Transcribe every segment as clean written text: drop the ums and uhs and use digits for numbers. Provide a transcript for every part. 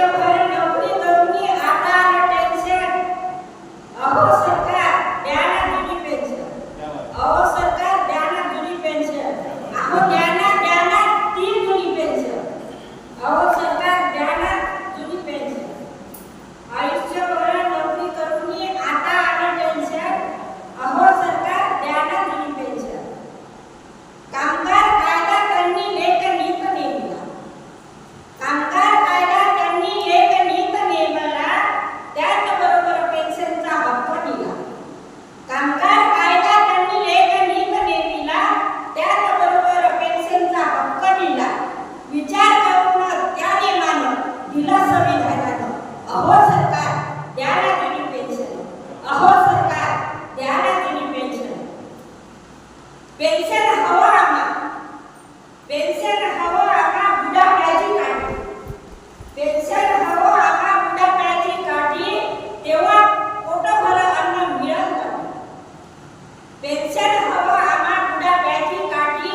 आयुष्यभर नोकरी करूनही आता आलं टेन्शन. अहो सरकार द्या ना जुनी पेन्शन. अहो सरकार द्या ना जुनी पेन्शन. अहो द्या ना ती जुनी पेन्शन. अहो सरकार द्या ना जुनी पेन्शन. आयुष्यभर नोकरी करूनही आता आलं टेन्शन. अहो सरकार द्या ना जुनी पेन्शन. कामगार कायदा त्यांनी लेख नीत नेमला. कामगार कायदा त्यांनी लेख नीत नेमला. त्याचबरोबर पेन्शनचा हक्क दिला. कामगार कायदा त्यांनी लेख नीत नेमला. त्याचबरोबर पेन्शनचा हक्क दिला. विचार करून त्या नियमानं दिला संविधानानं. अहो सरकार द्या ना जुनी पेन्शन. अहो सरकार द्या ना जुनी पेन्शन. पेन्शन हवं आम्हा. पेन्शन हवं आम्हा बुढापणाची काठी. पेन्शन हवं आम्हा बुढापणाची काठी. तेव्हा पोटभर अन्न मिळेल का? पेन्शन हवं आम्हा बुढापणाची काठी.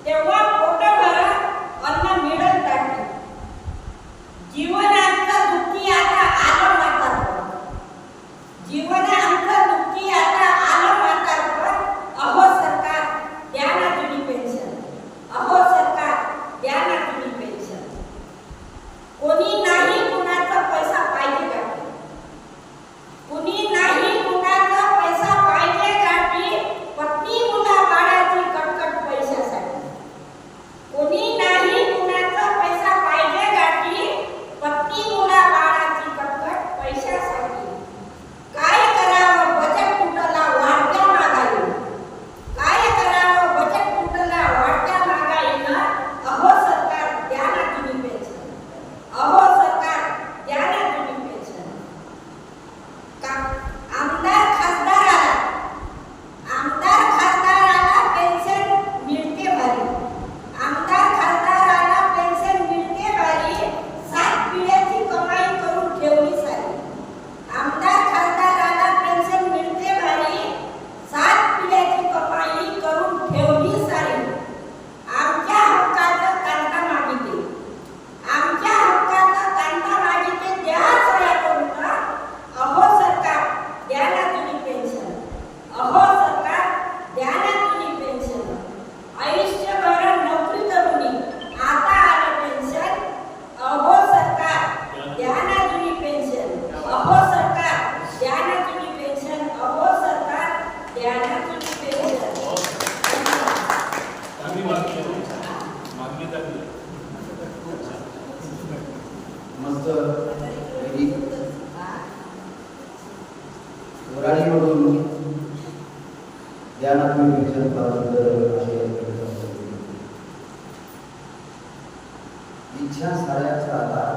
तेव्हा पोटभर अन्न मिळेल काठी. जीवनाचं दुःखी आता आलं म्हातारपण. जीवनाचं दुःखी आता आलं म्हातारपण. अहो सरकार द्या ना जुनी पेन्शन. अहो सरकार द्या ना जुनी पेन्शन. कोणी नाही कुणाचा पैसा पाहिजे गाठी. कुणी नाही कुणाचा पैसा पाहिजे गाठी. पत्नी मुला बाळाची कटकट पैशासाठी. कोणी नाही कुणाचा पैसा पाहिजे गाठी. पत्नी मुला बाळाची कटकट पैशासाठी. काय करावं बजेट तुटला वाढत्या महागाईनं. काय करावं बजेट तुटला वाढत्या महागाईनं. अहो सरकार द्या ना जुनी पेन्शन. अहो सरकार द्या ना जुनी पेन्शन. आमदार खासदाराला पेन्शन मिळते भारी. आमदार खासदाराला पेन्शन मिळते भारी. 7 पिढ्याची कमाई करून ठेवली सारी. आमदार खासदाराला पेन्शन मिळते भारी. 7 पिढ्याची कमाई करून ठेवली सारी. आमच्या हक्काचं कांता मागिते. आमच्या हक्काचं कांता मागिते द्या सह्या करून. अहो सरकार द्या ना जुनी पेन्शन. अहो सरकार द्या ना जुनी पेन्शन. आयुष्यभर नोकरी करूनही आता आलं टेन्शन. अहो सरकार द्या ना जुनी पेन्शन. अहो सरकार द्या ना जुनी पेन्शन. अहो सरकार द्या ना जुनी पेन्शन. मस्त वराडीमधून ज्ञानात पेन्शन इच्छा साऱ्याचा आधार.